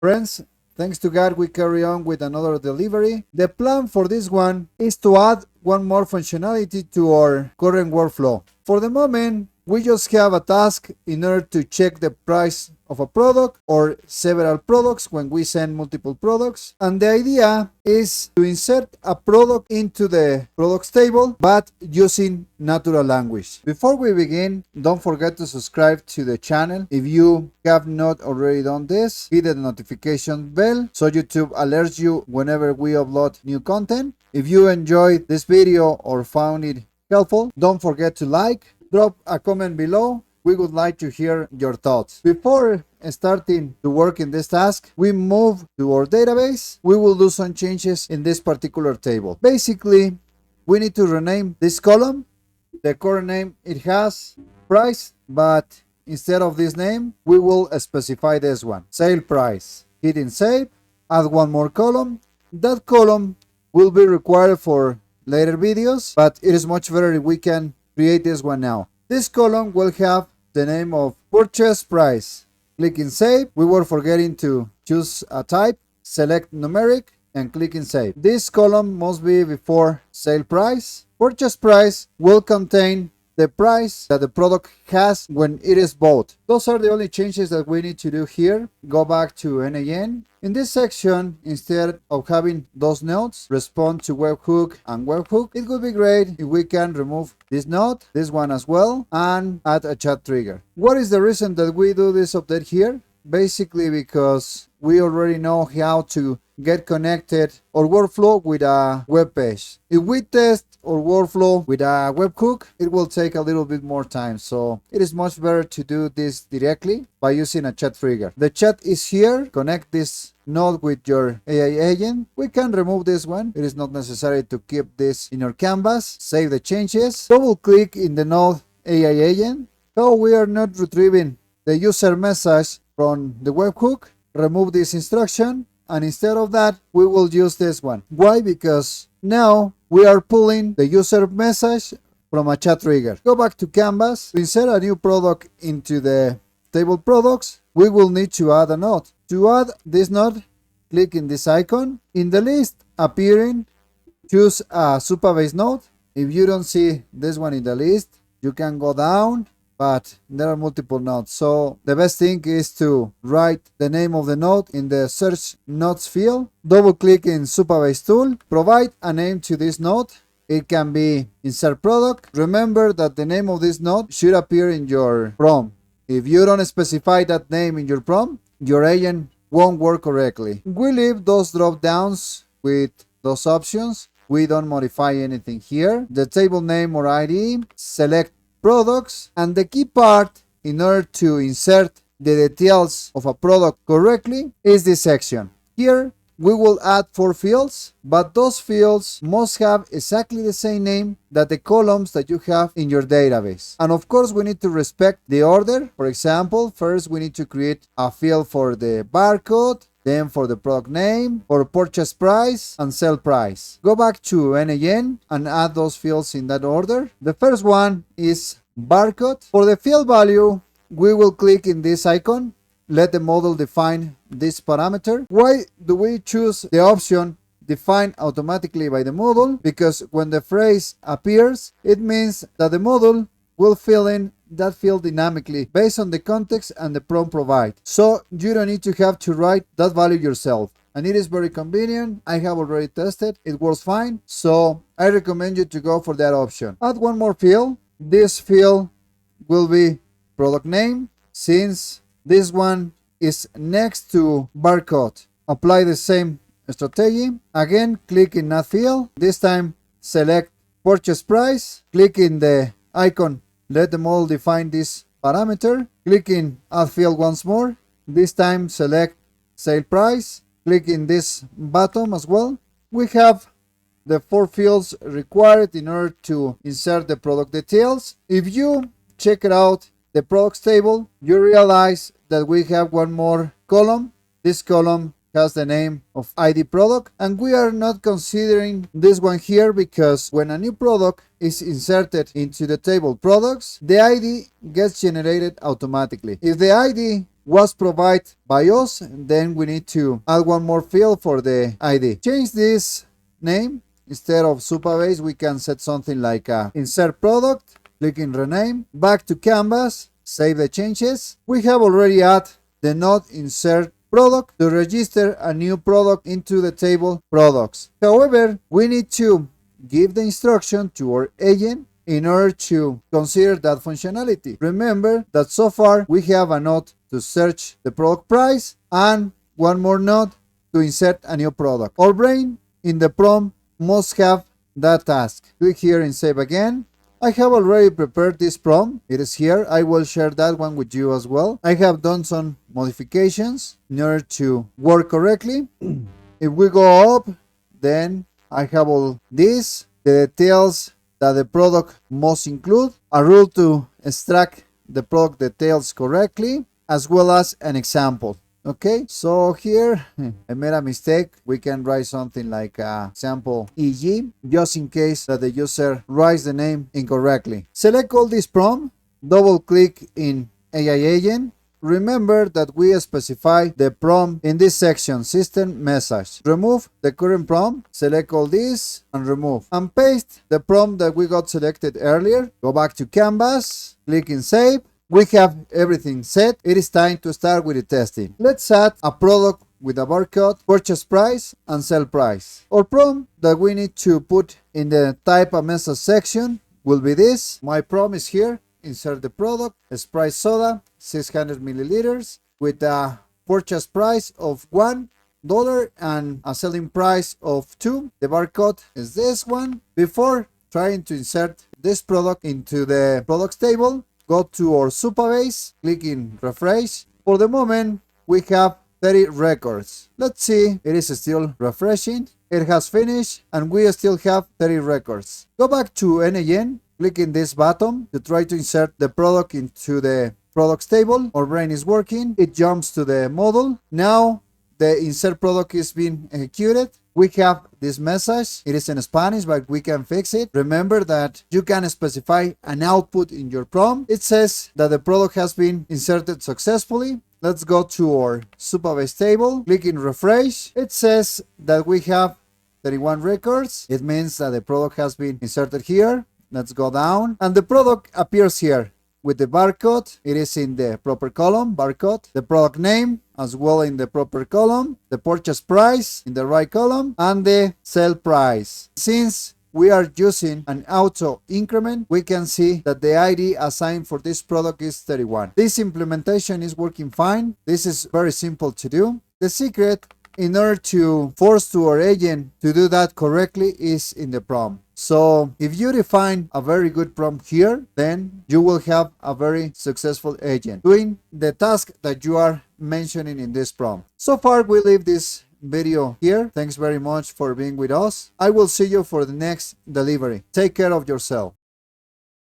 Friends, thanks to God, we carry on with another delivery. The plan for this one is to add one more functionality to our current workflow. For the moment, we just have a task in order to check the price of a product or several products when we send multiple products. And the idea is to insert a product into the products table, but using natural language. Before we begin, don't forget to subscribe to the channel. If you have not already done this, hit the notification bell so YouTube alerts you whenever we upload new content. If you enjoyed this video or found it helpful, don't forget to like, drop a comment below. We would like to hear your thoughts. Before starting to work in this task, we move to our database. We will do some changes in this particular table. Basically, we need to rename this column. The current name it has price, but instead of this name, we will specify this one, sale price. Hitting save, add one more column. That column will be required for later videos, but it is much better if we can create this one now. This column will have the name of purchase price. Clicking save. We were forgetting to choose a type. Select numeric and clicking save. This column must be before sale price. Purchase price will contain the price that the product has when it is bought. Those are the only changes that we need to do here. Go back to NAN. In this section, instead of having those nodes respond to webhook and webhook, it would be great if we can remove this node, this one as well, and add a chat trigger. What is the reason that we do this update here? Basically because we already know how to get connected or workflow with a web page. If we test our workflow with a webhook, it will take a little bit more time. So it is much better to do this directly by using a chat trigger. The chat is here. Connect this node with your AI agent. We can remove this one. It is not necessary to keep this in your canvas. Save the changes. Double click in the node AI agent. So we are not retrieving the user message from the webhook. Remove this instruction. And instead of that, we will use this one. Why? Because now we are pulling the user message from a chat trigger. Go back to Canvas. To insert a new product into the table products, we will need to add a node. To add this node, click in this icon. In the list appearing, choose a Supabase node. If you don't see this one in the list, you can go down, but there are multiple nodes. So the best thing is to write the name of the node in the search nodes field. Double click in Supabase tool. Provide a name to this node. It can be insert product. Remember that the name of this node should appear in your prompt. If you don't specify that name in your prompt, your agent won't work correctly. We leave those drop downs with those options. We don't modify anything here. The table name or ID, select products, and the key part in order to insert the details of a product correctly is this section. Here we will add 4 fields, but those fields must have exactly the same name that the columns that you have in your database. And of course we need to respect the order. For example, first we need to create a field for the barcode, then for the product name, for purchase price and sell price. Go back to NAN and add those fields in that order. The first one is barcode. For the field value, we will click in this icon. Let the model define this parameter. Why do we choose the option define automatically by the model? Because when the phrase appears, it means that the model will fill in that field dynamically based on the context and the prompt provide. So you don't need to have to write that value yourself. And it is very convenient. I have already tested. It works fine. So I recommend you to go for that option. Add one more field. This field will be product name. Since this one is next to barcode, apply the same strategy. Again, click in add field. This time select purchase price. Click in the icon. Let the model define this parameter. Click in add field once more. This time select sale price. Click in this button as well. We have the 4 fields required in order to insert the product details. If you check it out, the products table, you realize that we have one more column. This column has the name of ID product, and we are not considering this one here because when a new product is inserted into the table products, the ID gets generated automatically. If the ID was provided by us, and then we need to add one more field for the ID. Change this name. Instead of Supabase, we can set something like insert product, click in rename, back to Canvas, save the changes. We have already added the node insert product to register a new product into the table products. However, we need to give the instruction to our agent in order to consider that functionality. Remember that so far we have a node to search the product price and one more node to insert a new product. Our brain in the prompt must have that task. Click here and save again. I have already prepared this prompt. It is here. I will share that one with you as well. I have done some modifications in order to work correctly. If we go up, then I have all this, the details that the product must include, a rule to extract the product details correctly, as well as an example. Okay, so here I made a mistake. We can write something like sample EG, just in case that the user writes the name incorrectly. Select all this prompt, double click in AI agent. Remember that we specify the prompt in this section, system message. Remove the current prompt, select all this and remove. And paste the prompt that we got selected earlier. Go back to Canvas, click in save. We have everything set. It is time to start with the testing. Let's add a product with a barcode, purchase price, and sell price. Our prompt that we need to put in the type a message section will be this. My prompt is here. Insert the product, Sprite soda, 600 milliliters, with a purchase price of $1 and a selling price of $2. The barcode is this one. Before trying to insert this product into the products table, go to our Supabase, click in refresh. For the moment, we have 30 records. Let's see, it is still refreshing. It has finished and we still have 30 records. Go back to NAN, click in this button to try to insert the product into the products table. Our brain is working. It jumps to the model. Now the insert product is being executed. We have this message. It is in Spanish, but we can fix it. Remember that you can specify an output in your prompt. It says that the product has been inserted successfully. Let's go to our Supabase table. Click in refresh. It says that we have 31 records. It means that the product has been inserted here. Let's go down. And the product appears here with the barcode. It is in the proper column, barcode. The product name as well in the proper column. The purchase price in the right column. And the sell price. Since we are using an auto increment, we can see that the ID assigned for this product is 31. This implementation is working fine. This is very simple to do. The secret in order to force to our agent to do that correctly is in the prompt. So if you define a very good prompt here, then you will have a very successful agent doing the task that you are mentioning in this prompt. So far, we leave this video here. Thanks very much for being with us. I will see you for the next delivery. Take care of yourself.